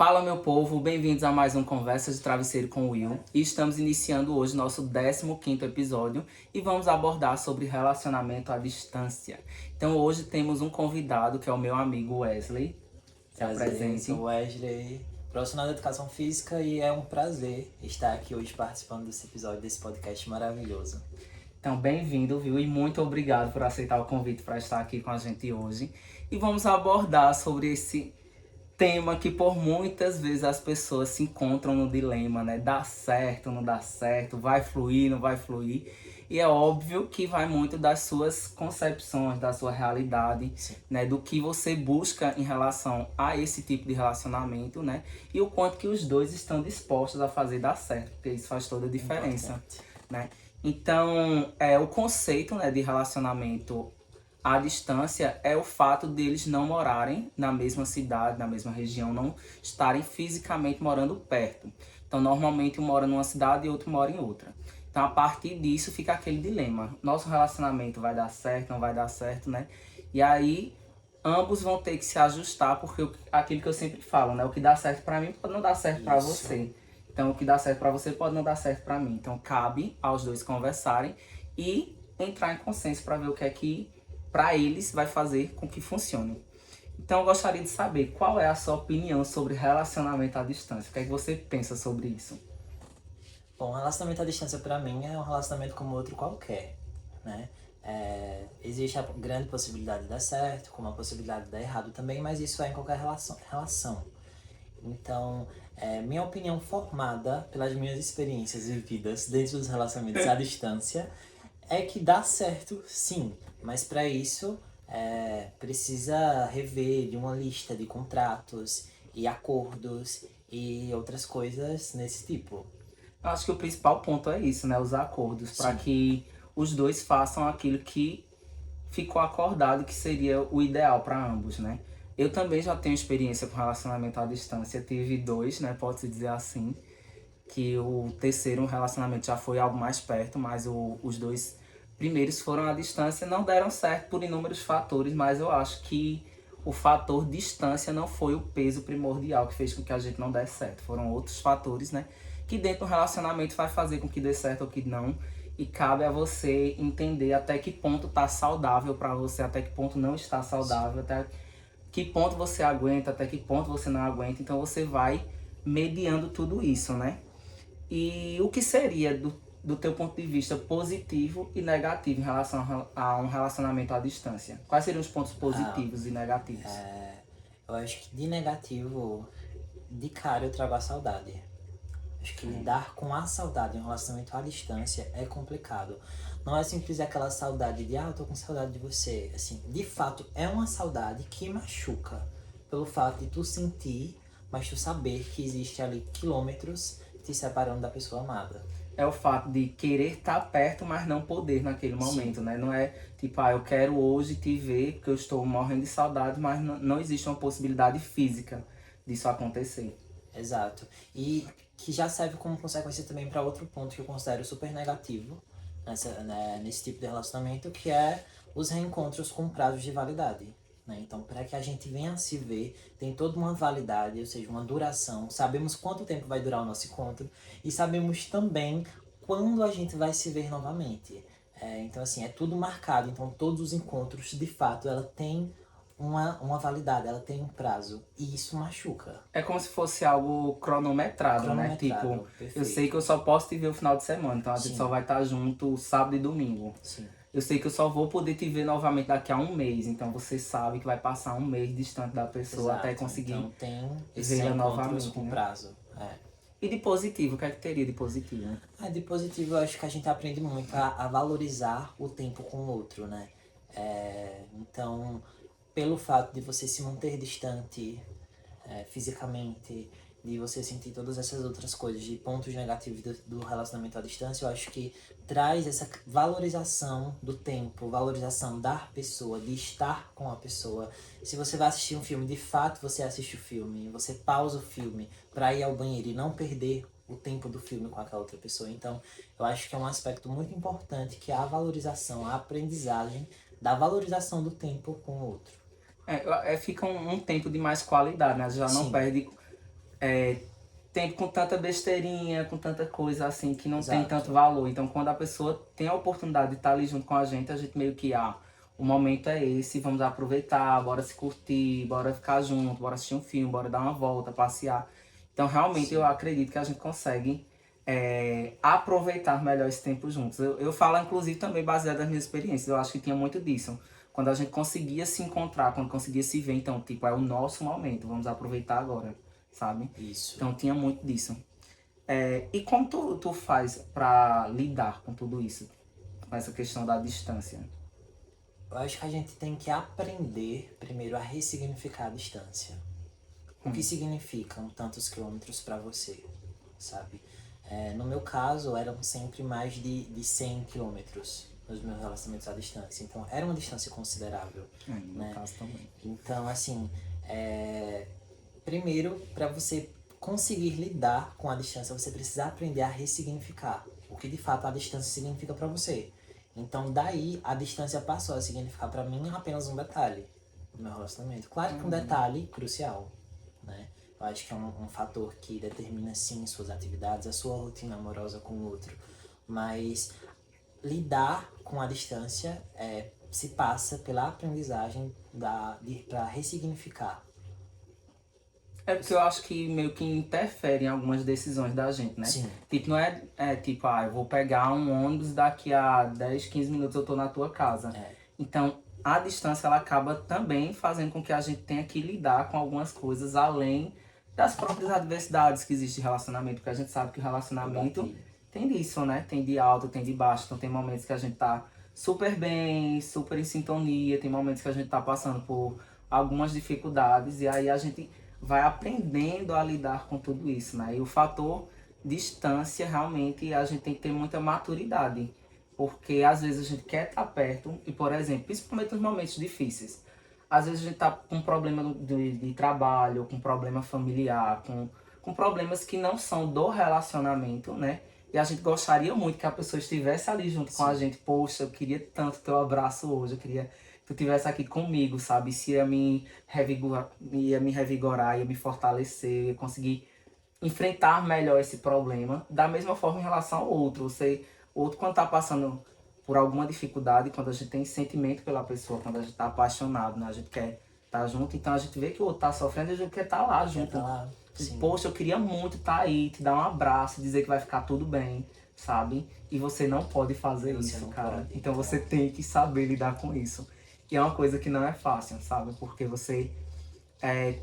Fala, meu povo, bem-vindos a mais um Conversa de Travesseiro com o Will. E estamos iniciando hoje nosso 15º episódio e vamos abordar sobre relacionamento à distância. Então hoje temos um convidado que é o meu amigo Wesley. Se apresente. Sou Wesley, profissional de educação física, e é um prazer estar aqui hoje participando desse episódio, desse podcast maravilhoso. Então, bem-vindo, viu? E muito obrigado por aceitar o convite para estar aqui com a gente hoje. E vamos abordar sobre esse tema que por muitas vezes as pessoas se encontram no dilema, né? Dá certo, não dá certo, vai fluir, não vai fluir. E é óbvio que vai muito das suas concepções, da sua realidade, Sim. né? Do que você busca em relação a esse tipo de relacionamento, né? E o quanto que os dois estão dispostos a fazer dar certo, porque isso faz toda a diferença, Importante. né? Então, o conceito, né, de relacionamento à distância é o fato deles não morarem na mesma cidade, na mesma região, não estarem fisicamente morando perto. Então, normalmente um mora numa cidade e outro mora em outra. Então, a partir disso fica aquele dilema. Nosso relacionamento vai dar certo, não vai dar certo, né? E aí, ambos vão ter que se ajustar, porque aquilo que eu sempre falo, né? O que dá certo pra mim pode não dar certo pra Isso. você. Então, o que dá certo pra você pode não dar certo pra mim. Então, cabe aos dois conversarem e entrar em consenso pra ver o que é que para eles vai fazer com que funcione. Então eu gostaria de saber qual é a sua opinião sobre relacionamento à distância. O que é que você pensa sobre isso? Bom, relacionamento à distância para mim é um relacionamento como outro qualquer, né? Existe a grande possibilidade de dar certo, como a possibilidade de dar errado também, mas isso é em qualquer relação. Então, minha opinião formada pelas minhas experiências vividas dentro dos relacionamentos à distância é que dá certo, sim, mas para isso precisa rever de uma lista de contratos e acordos e outras coisas nesse tipo. Eu acho que o principal ponto é isso, né? Os acordos, para Sim. que os dois façam aquilo que ficou acordado que seria o ideal para ambos, né? Eu também já tenho experiência com relacionamento à distância, tive dois, né? Pode-se dizer assim, que o terceiro relacionamento já foi algo mais perto, mas os dois primeiros foram à distância, não deram certo por inúmeros fatores, mas eu acho que o fator distância não foi o peso primordial que fez com que a gente não desse certo. Foram outros fatores, né? Que dentro do relacionamento vai fazer com que dê certo ou que não. E cabe a você entender até que ponto tá saudável para você, até que ponto não está saudável, até que ponto você aguenta, até que ponto você não aguenta. Então você vai mediando tudo isso, né? E o que seria, do teu ponto de vista, positivo e negativo em relação a um relacionamento à distância? Quais seriam os pontos positivos e negativos? Eu acho que de negativo, de cara eu trago a saudade. Acho que lidar com a saudade em um relacionamento à distância é complicado. Não é simples aquela saudade de, eu tô com saudade de você. Assim, de fato, é uma saudade que machuca. Pelo fato de tu sentir, mas tu saber que existe ali quilômetros te separando da pessoa amada. É o fato de querer estar perto, mas não poder naquele momento, né? Não é tipo, eu quero hoje te ver porque eu estou morrendo de saudade, mas não existe uma possibilidade física disso acontecer. Exato. E que já serve como consequência também para outro ponto que eu considero super negativo nesse tipo de relacionamento, que é os reencontros com prazos de validade. Né? Então, para que a gente venha a se ver, tem toda uma validade, ou seja, uma duração. Sabemos quanto tempo vai durar o nosso encontro e sabemos também quando a gente vai se ver novamente. Então, assim, é tudo marcado. Então, todos os encontros, de fato, ela tem uma validade, ela tem um prazo. E isso machuca. É como se fosse algo cronometrado, né? Tipo, Cronometrado, eu sei que eu perfeito. só posso te ver o final de semana, então a gente Sim. só vai estar junto sábado e domingo. Sim. Eu sei que eu só vou poder te ver novamente daqui a um mês, então você sabe que vai passar um mês distante da pessoa até conseguir Então tem esses vê-la encontros novamente, com né? prazo. E de positivo, o que é que teria de positivo? De positivo, eu acho que a gente aprende muito a valorizar o tempo com o outro, né? Então, pelo fato de você se manter distante fisicamente, de você sentir todas essas outras coisas, de pontos negativos do relacionamento à distância, eu acho que traz essa valorização do tempo, valorização da pessoa, de estar com a pessoa. Se você vai assistir um filme, de fato você assiste o filme, você pausa o filme para ir ao banheiro e não perder o tempo do filme com aquela outra pessoa. Então, eu acho que é um aspecto muito importante, que é a valorização, a aprendizagem da valorização do tempo com o outro. Fica um tempo de mais qualidade, né? Já não Sim. perde tempo com tanta besteirinha, com tanta coisa assim que não tem Exato. tanto valor. Então, quando a pessoa tem a oportunidade de estar ali junto com a gente meio que, o momento é esse, vamos aproveitar, bora se curtir, bora ficar junto, bora assistir um filme, bora dar uma volta, passear. Então, realmente, eu Sim. acredito que a gente consegue aproveitar melhor esse tempo juntos. Eu falo, inclusive, também baseado nas minhas experiências. Eu acho que tinha muito disso. Quando a gente conseguia se encontrar, quando conseguia se ver, então, tipo, é o nosso momento, vamos aproveitar agora, sabe? Isso. Então tinha muito disso. E como tu faz pra lidar com tudo isso? Com essa questão da distância? Eu acho que a gente tem que aprender primeiro a ressignificar a distância. O que significam tantos quilômetros para você, sabe? No meu caso, eram sempre mais de 100 quilômetros nos meus relacionamentos à distância. Então, era uma distância considerável, No meu né? caso também. Então, assim, primeiro, para você conseguir lidar com a distância, você precisa aprender a ressignificar o que de fato a distância significa para você. Então, daí, a distância passou a significar para mim apenas um detalhe no meu relacionamento. Claro que um detalhe crucial, né? Eu acho que é um fator que determina, sim, suas atividades, a sua rotina amorosa com o outro. Mas lidar com a distância se passa pela aprendizagem para ressignificar. É porque eu acho que meio que interfere em algumas decisões da gente, né? Sim, Tipo, não é tipo, eu vou pegar um ônibus daqui a 10, 15 minutos eu tô na tua casa. é, Então, a distância ela acaba também fazendo com que a gente tenha que lidar com algumas coisas além das próprias adversidades que existem em relacionamento, porque a gente sabe que o eu relacionamento bati. tem disso, né? Tem de alto, tem de baixo, então tem momentos que a gente tá super bem, super em sintonia, tem momentos que a gente tá passando por algumas dificuldades e aí a gente vai aprendendo a lidar com tudo isso, né? E o fator distância, realmente, a gente tem que ter muita maturidade. Porque às vezes a gente quer estar perto e, por exemplo, principalmente nos momentos difíceis, às vezes a gente tá com um problema de trabalho, com um problema familiar, com problemas que não são do relacionamento, né? E a gente gostaria muito que a pessoa estivesse ali junto com a Sim, gente. Poxa, eu queria tanto teu abraço hoje, eu queria que tu estivesse aqui comigo, sabe? Isso ia me revigorar, ia me fortalecer, ia conseguir enfrentar melhor esse problema. Da mesma forma em relação ao outro. O outro quando tá passando por alguma dificuldade, quando a gente tem sentimento pela pessoa, quando a gente tá apaixonado, né? A gente quer estar junto, então a gente vê que o outro tá sofrendo e a gente quer estar lá quer estar junto. lá? Sim, Poxa, eu queria muito estar aí, te dar um abraço, dizer que vai ficar tudo bem, sabe? E você não pode fazer você isso, não cara. pode. Então você tem que saber lidar com isso. E é uma coisa que não é fácil, sabe? Porque você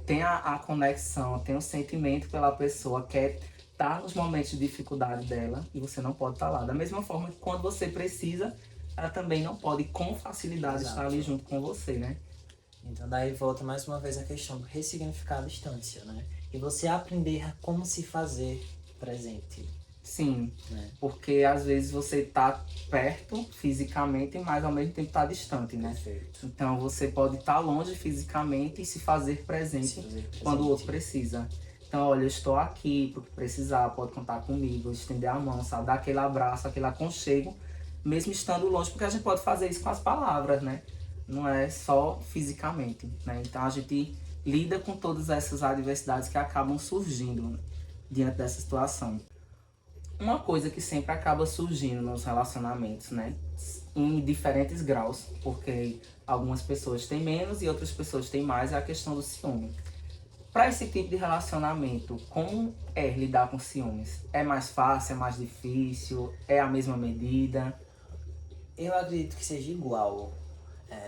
tem a conexão, tem o sentimento pela pessoa, quer estar nos momentos de dificuldade dela e você não pode estar lá. Da mesma forma que quando você precisa, ela também não pode com facilidade estar ali Exato. junto com você, né? Então daí volta mais uma vez a questão do ressignificar a distância, né? E você aprender a como se fazer presente, Sim, né? porque às vezes você tá perto fisicamente, mas ao mesmo tempo tá distante, né? Perfeito. Então você pode estar longe fisicamente e se fazer Se presente fazer quando o outro presente. precisa. Então, olha, eu estou aqui porque precisar, pode contar comigo, estender a mão, sabe? Dar aquele abraço, aquele aconchego, mesmo estando longe, porque a gente pode fazer isso com as palavras, né? Não é só fisicamente, né? Então a gente lida com todas essas adversidades que acabam surgindo diante dessa situação. Uma coisa que sempre acaba surgindo nos relacionamentos, né? Em diferentes graus, porque algumas pessoas têm menos e outras pessoas têm mais, é a questão do ciúme. Para esse tipo de relacionamento, como é lidar com ciúmes? É mais fácil, é mais difícil? É a mesma medida? Eu acredito que seja igual.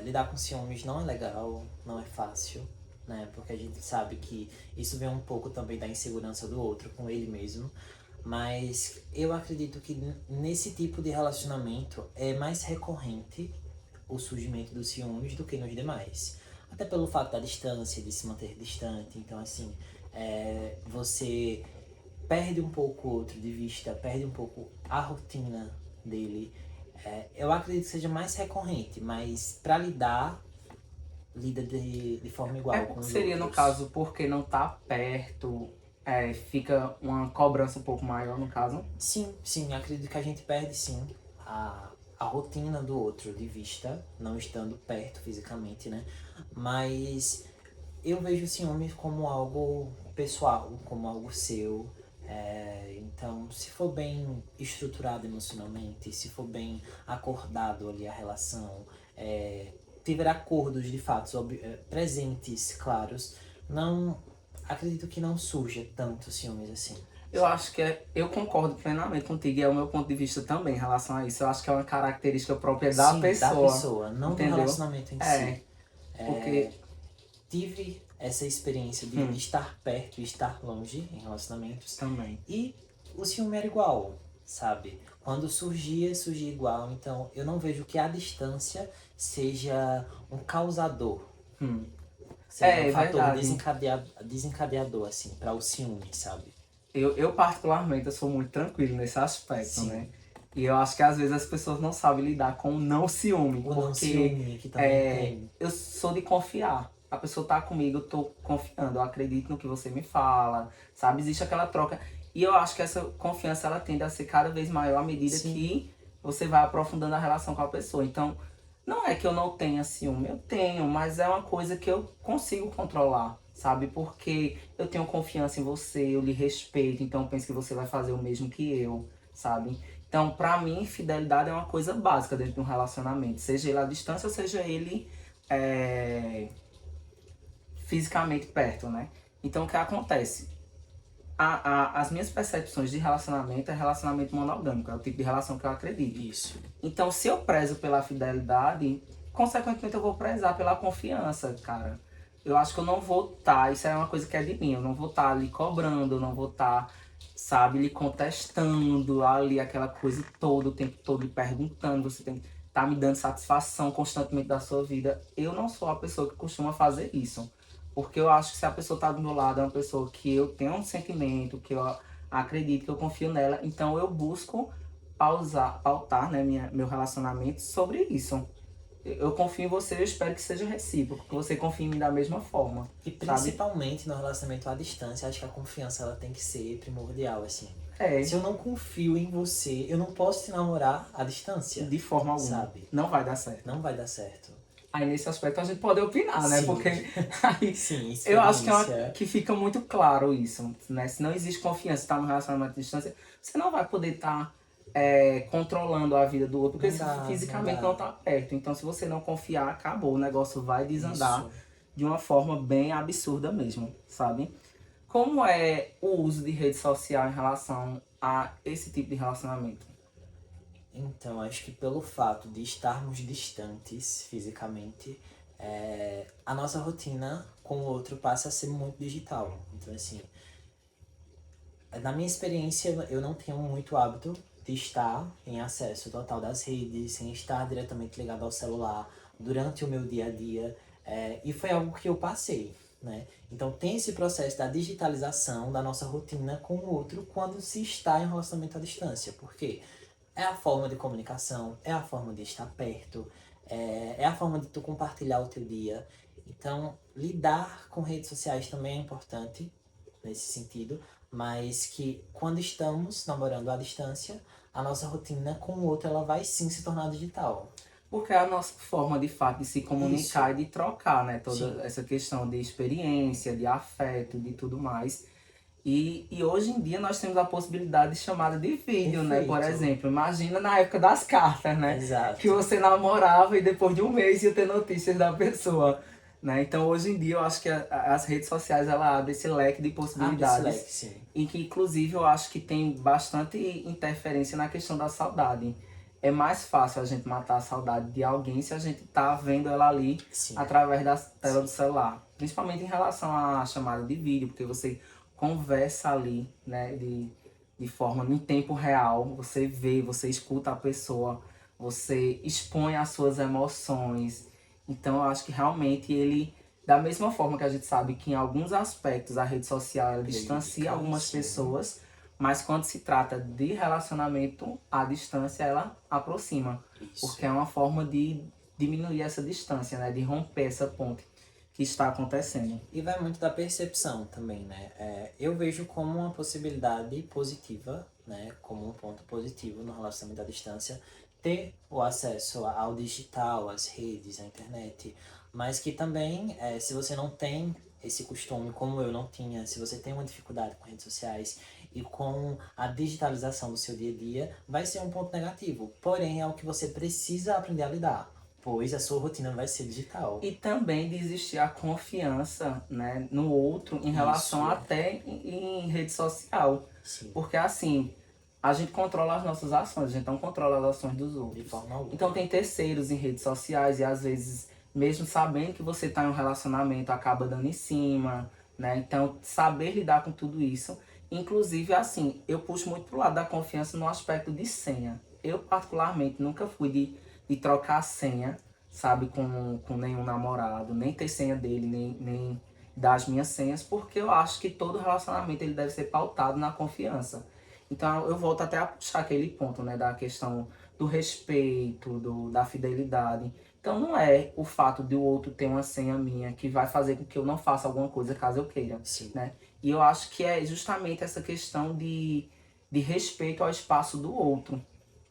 Lidar com ciúmes não é legal, não é fácil, né? Porque a gente sabe que isso vem um pouco também da insegurança do outro com ele mesmo. Mas eu acredito que nesse tipo de relacionamento é mais recorrente o surgimento dos ciúmes do que nos demais. Até pelo fato da distância, de se manter distante. Então, assim, você perde um pouco o outro de vista, perde um pouco a rotina dele. Eu acredito que seja mais recorrente, mas para lidar, lida de forma igual com os Seria no outros. caso porque não tá perto, fica uma cobrança um pouco maior no caso? Sim, sim, acredito que a gente perde sim a rotina do outro de vista, não estando perto fisicamente, né? Mas eu vejo o ciúme como algo pessoal, como algo seu. Então, se for bem estruturado emocionalmente, se for bem acordado ali a relação, tiver acordos de fatos presentes, claros, não acredito que não surja tanto ciúmes assim. Eu acho que eu concordo plenamente contigo e é o meu ponto de vista também em relação a isso. Eu acho que é uma característica própria da Sim, da pessoa, pessoa, não do entendeu? relacionamento em É, si. porque Tive essa experiência de estar perto e estar longe em relacionamentos. também. E o ciúme era igual, sabe? Quando surgia, surgia igual. Então eu não vejo que a distância seja um causador, Hum. seja um É fator verdade. desencadeador, assim, para o ciúme, sabe? Eu particularmente, eu sou muito tranquilo nesse aspecto, Sim. né? E eu acho que às vezes as pessoas não sabem lidar com o não ciúme, O não porque ciúme, que também tem. eu sou de confiar. A pessoa tá comigo, eu tô confiando, eu acredito no que você me fala, sabe? Existe aquela troca. E eu acho que essa confiança, ela tende a ser cada vez maior à medida Sim, que você vai aprofundando a relação com a pessoa. Então, não é que eu não tenha ciúme, eu tenho, mas é uma coisa que eu consigo controlar, sabe? Porque eu tenho confiança em você, eu lhe respeito, então eu penso que você vai fazer o mesmo que eu, sabe? Então, pra mim, fidelidade é uma coisa básica dentro de um relacionamento, seja ele à distância ou seja ele é, fisicamente perto, né? Então, o que acontece? As minhas percepções de relacionamento é relacionamento monogâmico, é o tipo de relação que eu acredito. isso. Então, se eu prezo pela fidelidade, consequentemente eu vou prezar pela confiança, cara. Eu acho que eu não vou estar, isso é uma coisa que é de mim, eu não vou estar ali cobrando, eu não vou estar, sabe, lhe contestando ali aquela coisa toda, o tempo todo lhe perguntando, você tem que estar me dando satisfação constantemente da sua vida. Eu não sou a pessoa que costuma fazer isso. Porque eu acho que se a pessoa está do meu lado, é uma pessoa que eu tenho um sentimento, que eu acredito, que eu confio nela, então eu busco pautar, né, meu relacionamento sobre isso. Eu confio em você, eu espero que seja recíproco, que você confie em mim da mesma forma, E sabe? principalmente no relacionamento à distância, acho que a confiança ela tem que ser primordial, assim. É, Se eu não confio em você, eu não posso te namorar à distância, de forma alguma. sabe? Não vai dar certo. Não vai dar certo. Aí nesse aspecto a gente pode opinar, né? Sim, Porque aí sim, eu acho que, experiência. que fica muito claro isso, né? Se não existe confiança, está no relacionamento à distância, você não vai poder estar controlando a vida do outro, porque Não você dá, não fisicamente não dá. está perto. Então, se você não confiar, acabou. O negócio vai desandar Isso. de uma forma bem absurda mesmo, sabe? Como é o uso de rede social em relação a esse tipo de relacionamento? Então, acho que pelo fato de estarmos distantes fisicamente, a nossa rotina com o outro passa a ser muito digital. Então, assim, na minha experiência, eu não tenho muito hábito de estar em acesso total das redes, sem estar diretamente ligado ao celular durante o meu dia a dia. E foi algo que eu passei, né? Então tem esse processo da digitalização da nossa rotina com o outro quando se está em um relacionamento à distância. Porque é a forma de comunicação, é a forma de estar perto, é a forma de tu compartilhar o teu dia. Então, lidar com redes sociais também é importante nesse sentido, mas que quando estamos namorando à distância, a nossa rotina com o outro ela vai sim se tornar digital. Porque é a nossa forma, de fato, de se comunicar Isso, e de trocar, né? Toda sim, essa questão de experiência, de afeto, de tudo mais. E hoje em dia nós temos a possibilidade de chamada de vídeo, né? Por perfeito, exemplo, imagina na época das cartas, né? Que exato. você namorava e depois de um mês ia ter notícias da pessoa, né? Então hoje em dia eu acho que as redes sociais ela abre esse leque de Abre esse possibilidades leque, sim, e que inclusive eu acho que tem bastante interferência na questão da saudade. É mais fácil a gente matar a saudade de alguém se a gente tá vendo ela ali sim, através da tela do sim. celular. Principalmente em relação à chamada de vídeo, porque você conversa ali, né, de forma em tempo real, você vê, você escuta a pessoa, você expõe as suas emoções. Então eu acho que realmente ele, da mesma forma que a gente sabe que em alguns aspectos a rede social ela distancia Prejudica, algumas sim, pessoas, mas quando se trata de relacionamento, a distância ela aproxima, porque isso. é uma forma de diminuir essa distância, né, de romper essa ponte que está acontecendo. E vai muito da percepção também, né? Eu vejo como uma possibilidade positiva, né? Como um ponto positivo no relacionamento à distância, ter o acesso ao digital, às redes, à internet, mas que também, se você não tem esse costume, como eu não tinha, se você tem uma dificuldade com redes sociais e com a digitalização do seu dia a dia, vai ser um ponto negativo. Porém, é o que você precisa aprender a lidar, pois a sua rotina vai ser digital. E também de existir a confiança, né, no outro em relação Isso, até em rede social. sim, Porque assim, a gente controla as nossas ações, a gente não controla as ações dos de outros. forma Então alguma. tem terceiros em redes sociais e às vezes, mesmo sabendo que você está em um relacionamento, acaba dando em cima, né? Então, saber lidar com tudo isso. Inclusive, assim, eu puxo muito pro lado da confiança no aspecto de senha. Eu, particularmente, nunca fui de trocar senha, sabe, com nenhum namorado, nem ter senha dele, nem das minhas senhas, porque eu acho que todo relacionamento ele deve ser pautado na confiança. Então eu volto até a puxar aquele ponto, né, da questão do respeito, da fidelidade. Então não é o fato de o outro ter uma senha minha que vai fazer com que eu não faça alguma coisa caso eu queira, Sim, né? E eu acho que é justamente essa questão de respeito ao espaço do outro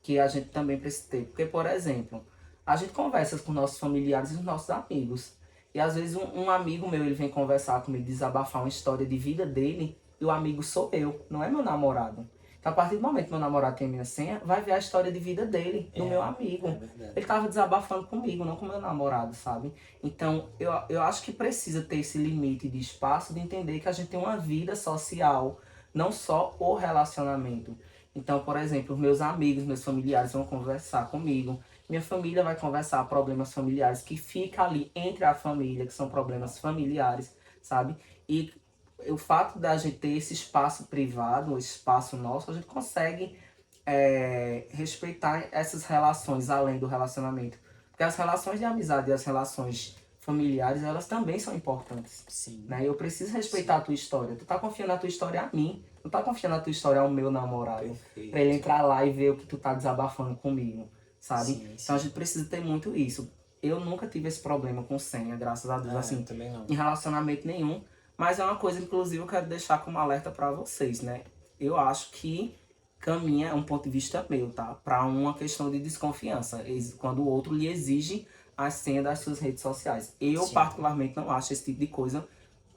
que a gente também precisa ter. Porque, por exemplo, a gente conversa com nossos familiares e os nossos amigos. E às vezes um amigo meu ele vem conversar comigo, desabafar uma história de vida dele, e o amigo sou eu, não é meu namorado. Então, a partir do momento que meu namorado tem a minha senha, vai ver a história de vida dele, do meu é amigo. verdade. Ele tava desabafando comigo, não com meu namorado, sabe? Então, eu acho que precisa ter esse limite de espaço, de entender que a gente tem uma vida social, não só o relacionamento. Então, por exemplo, meus amigos, meus familiares vão conversar comigo. Minha família vai conversar problemas familiares que fica ali entre a família, que são problemas familiares, sabe? E o fato da gente ter esse espaço privado, esse espaço nosso, a gente consegue respeitar essas relações além do relacionamento. Porque as relações de amizade e as relações familiares, elas também são importantes. Sim, Né? Eu preciso sim, respeitar a tua história. Tu tá confiando a tua história a mim. Não tá confiando a tua história ao meu namorado. Pra ele perfeito. entrar lá e ver o que tu tá desabafando comigo. Sabe? Sim, Então a sim. gente precisa ter muito isso. Eu nunca tive esse problema com senha, graças a Deus, Ah, eu assim, também não. em relacionamento nenhum. Mas é uma coisa, inclusive, eu quero deixar como alerta pra vocês, né? Eu acho que caminha, é um ponto de vista meu, tá? Pra uma questão de desconfiança. Quando o outro lhe exige a senha das suas redes sociais. Eu, Sim, particularmente, não acho esse tipo de coisa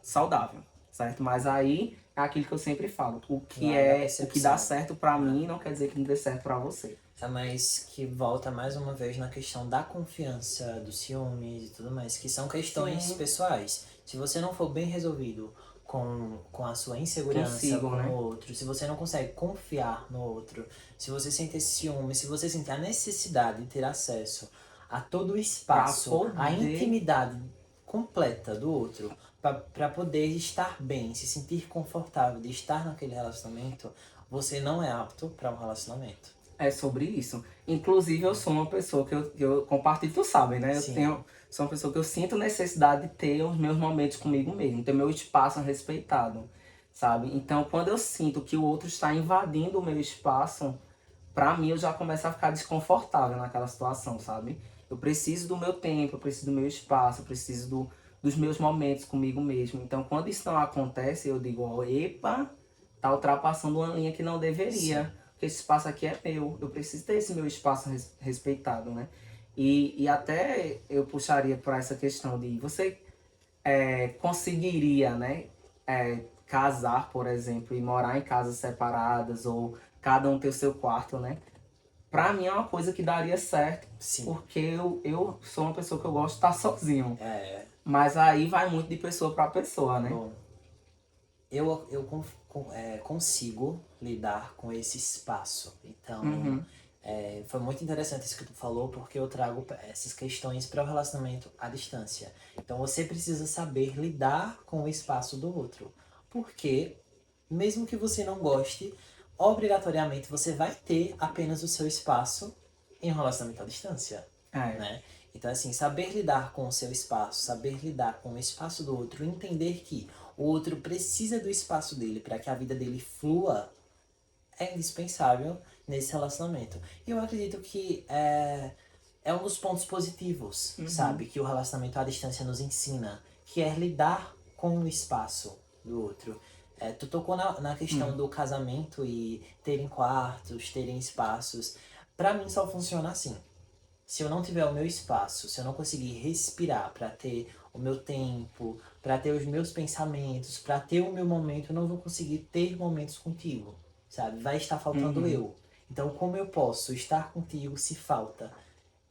saudável, certo? Mas aí é aquilo que eu sempre falo. vai da O que dá percepção. certo pra Ah, mim não quer dizer que não dê certo pra você. é mais que volta mais uma vez na questão da confiança, do ciúmes e tudo mais, que são questões Sim, pessoais. Se você não for bem resolvido com a sua insegurança consigo, com o né? outro, se você não consegue confiar no outro, se você sente esse ciúme, se você sente a necessidade de ter acesso a todo o Pra espaço, a poder. intimidade completa do outro, para poder estar bem, se sentir confortável de estar naquele relacionamento, você não é apto para um relacionamento. É sobre isso. Inclusive, eu sou uma pessoa que eu compartilho, tu sabe, né? Sim, Sou uma pessoa que eu sinto necessidade de ter os meus momentos comigo mesmo, ter meu espaço respeitado, sabe? Então, quando eu sinto que o outro está invadindo o meu espaço, pra mim eu já começo a ficar desconfortável naquela situação, sabe? Eu preciso do meu tempo, eu preciso do meu espaço, eu preciso dos meus momentos comigo mesmo. Então, quando isso não acontece, eu digo, ó, epa, tá ultrapassando uma linha que não deveria. sim, Porque esse espaço aqui é meu. Eu preciso ter esse meu espaço respeitado, né? E até eu puxaria para essa questão de você conseguiria, né? Casar, por exemplo, e morar em casas separadas, ou cada um ter o seu quarto, né? Pra mim é uma coisa que daria certo, sim. porque eu sou uma pessoa que eu gosto de estar sozinho. É, Mas aí vai muito de pessoa para pessoa, né? bom, consigo lidar com esse espaço. Então, Uhum. foi muito interessante isso que tu falou, porque eu trago essas questões para o relacionamento à distância. Então, você precisa saber lidar com o espaço do outro. Porque, mesmo que você não goste, obrigatoriamente você vai ter apenas o seu espaço em um relacionamento à distância, É. né? Então, assim, saber lidar com o seu espaço, saber lidar com o espaço do outro, entender que o outro precisa do espaço dele para que a vida dele flua, é indispensável nesse relacionamento. E eu acredito que é um dos pontos positivos, Uhum. sabe? Que o relacionamento à distância nos ensina, que é lidar com o espaço do outro. Tu tocou na questão Uhum. do casamento e terem quartos, terem espaços. Pra mim só funciona assim. Se eu não tiver o meu espaço, se eu não conseguir respirar para ter o meu tempo, para ter os meus pensamentos, para ter o meu momento, eu não vou conseguir ter momentos contigo, sabe? Vai estar faltando Uhum. eu. Então, como eu posso estar contigo se falta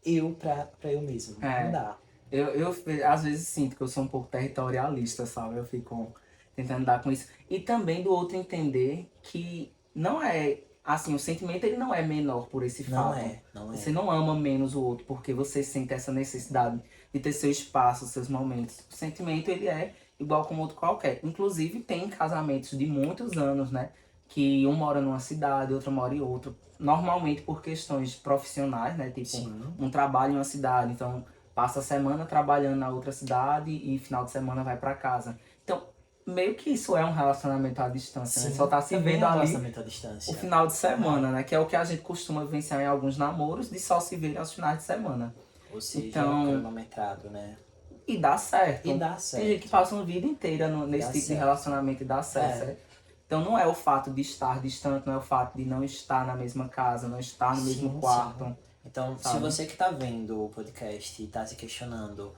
eu pra eu mesmo? Não É. dá. Eu às vezes sinto que eu sou um pouco territorialista, sabe? Eu fico tentando dar com isso. E também do outro entender que não é, assim, o sentimento ele não é menor por esse Não fato. é, não Você é. não ama menos o outro porque você sente essa necessidade de ter seu espaço, seus momentos. O sentimento ele é igual como outro qualquer. Inclusive tem casamentos de muitos anos, né? Que um mora numa cidade, outro mora em outra. Normalmente por questões profissionais, né? Tipo, Sim, um trabalho em uma cidade, então passa a semana trabalhando na outra cidade e final de semana vai para casa. Então, meio que isso é um relacionamento à distância, né? Só sim, tá se também vendo é um ali relacionamento à o distância. final de É. semana, né? Que é o que a gente costuma vivenciar em alguns namoros, de só se ver aos finais de semana. Ou seja, Então, cronometrado, né? e dá E certo. dá Tem gente que certo. passa uma vida inteira E nesse dá tipo de certo. relacionamento e dá certo, É, certo? Então não é o fato de estar distante, não é o fato de não estar na mesma casa, não estar no mesmo sim, sim. quarto, Então, se sabe? você que tá vendo o podcast e tá se questionando,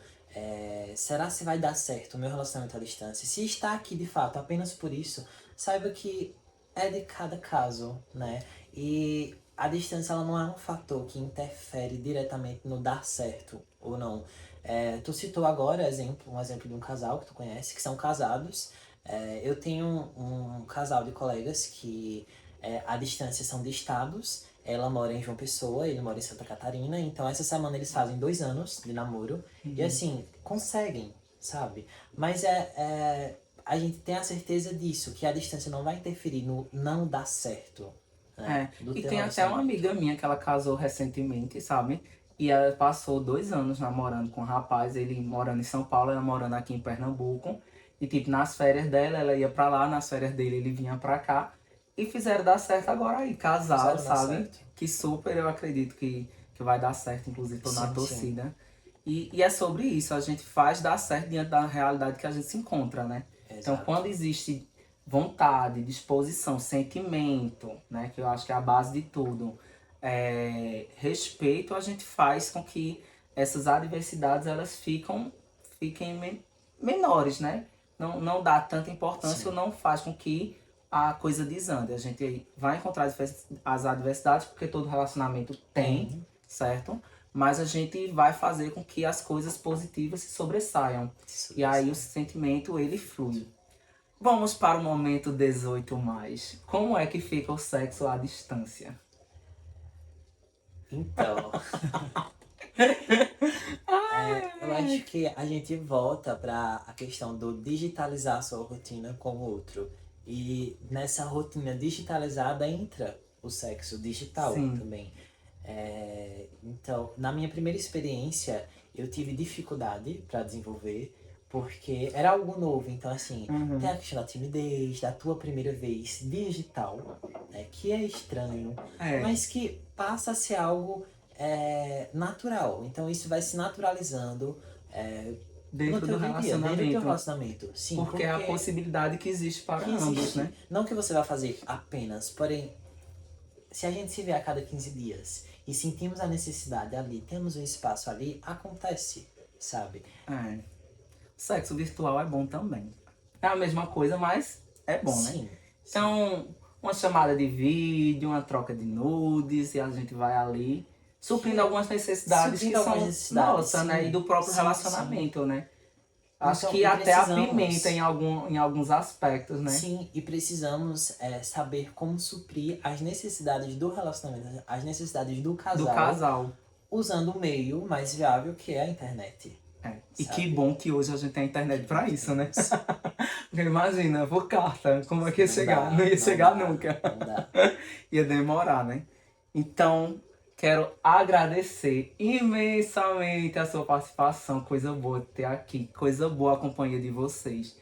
será se vai dar certo o meu relacionamento à distância? Se está aqui de fato apenas por isso, saiba que é de cada caso, né? E a distância ela não é um fator que interfere diretamente no dar certo ou não. Tu citou agora um exemplo de um casal que tu conhece, que são casados. Eu tenho um casal de colegas que a distância são de estados. Ela mora em João Pessoa, ele mora em Santa Catarina. Então, essa semana eles fazem 2 anos de namoro. E, Uhum. assim, conseguem, sabe? Mas a gente tem a certeza disso, que a distância não vai interferir no não dar certo, né? É, Do e teu tem até uma relacionamento. amiga minha que ela casou recentemente, sabe? E ela passou 2 anos namorando com um rapaz, ele morando em São Paulo, ela morando aqui em Pernambuco. E tipo, nas férias dela, ela ia pra lá, nas férias dele, ele vinha pra cá. E fizeram dar certo agora aí, casaram, Fizeram dar sabe? certo. Que super eu acredito que vai dar certo, inclusive tô na Sim, sim. torcida. E é sobre isso, a gente faz dar certo diante da realidade que a gente se encontra, né? Então, quando Exato. existe vontade, disposição, sentimento, né, que eu acho que é a base de tudo, respeito, a gente faz com que essas adversidades elas fiquem menores, né? Não dá tanta importância ou Sim. não faz com que a coisa desande. A gente vai encontrar as adversidades porque todo relacionamento tem, Tem. certo? Mas a gente vai fazer com que as coisas positivas se sobressaiam. E aí o Sobressai. sentimento ele Perfeito. flui. Vamos para o momento 18 mais. Como é que fica o sexo à distância? Então, eu acho que a gente volta para a questão do digitalizar a sua rotina com o outro. E nessa rotina digitalizada entra o sexo digital Sim. também. Então, na minha primeira experiência, eu tive dificuldade para desenvolver, porque era algo novo. Então, assim, tem Uhum. a questão da timidez, da tua primeira vez digital, né, que é estranho, É, mas que passa a ser algo natural. Então, isso vai se naturalizando é, no dentro do teu dia a dia, dentro do teu relacionamento. relacionamento. Sim, Porque é a porque possibilidade que existe para que ambos, existe. né? Não que você vai fazer apenas, porém, se a gente se vê a cada 15 dias e sentimos a necessidade ali, temos um espaço ali, acontece, sabe? É. Sexo virtual é bom também. É a mesma coisa, mas é bom, né? Sim, sim. Então, uma chamada de vídeo, uma troca de nudes, e a gente vai ali Que suprindo algumas necessidades que suprindo algumas são necessidades, nossas, né? E sim, do próprio sim, sim. relacionamento, né? Acho Então, que e até apimenta precisamos, em alguns aspectos, né? sim, e precisamos saber como suprir as necessidades do relacionamento, as necessidades do Do casal, casal. usando o meio mais viável que é a internet, É. E que sabe? bom que hoje a gente tem a Que internet bom pra que isso, né? temos. Porque imagina, por carta, como é que ia Não chegar? Não dá, ia não chegar dá, nunca. não dá. Ia demorar, né? Então, quero agradecer imensamente a sua participação. Coisa boa ter aqui, coisa boa a companhia de vocês.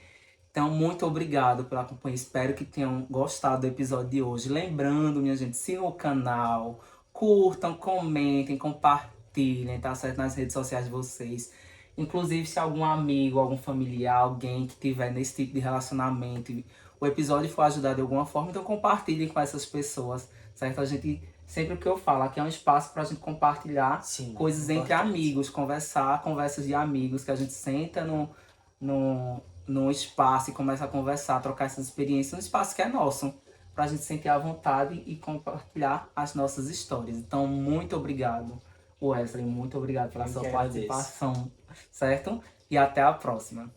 Então, muito obrigado pela companhia. Espero que tenham gostado do episódio de hoje. Lembrando, minha gente, sigam o canal, curtam, comentem, compartilhem, tá certo? Nas redes sociais de vocês. Inclusive, se algum amigo, algum familiar, alguém que tiver nesse tipo de relacionamento, o episódio for ajudar de alguma forma, então compartilhem com essas pessoas, certo? A gente sempre o que eu falo, aqui é um espaço pra gente compartilhar Sim, coisas entre importante. amigos, conversar, conversas de amigos, que a gente senta num espaço e começa a conversar, trocar essas experiências, um espaço que é nosso, pra gente sentir à vontade e compartilhar as nossas histórias. Então, muito obrigado, Wesley, muito obrigado pela Eu sua que agradeço. participação, certo? E até a próxima.